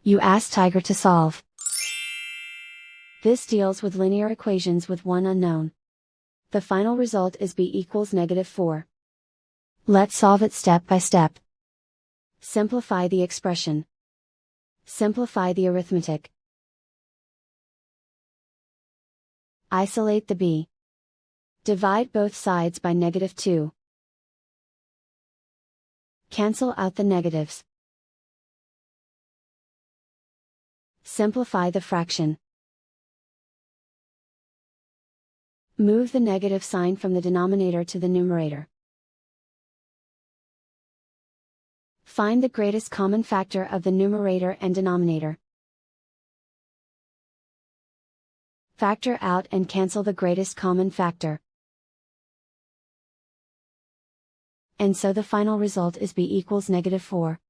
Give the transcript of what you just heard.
You ask Tiger to solve. This deals with linear equations with one unknown. The final result is b equals -4. Let's solve it step by step. Simplify the expression. Simplify the arithmetic. Isolate the b. Divide both sides by -2. Cancel out the negatives. Simplify the fraction. Move the negative sign from the denominator to the numerator. Find the greatest common factor of the numerator and denominator. Factor out and cancel the greatest common factor. And so the final result is b equals -4.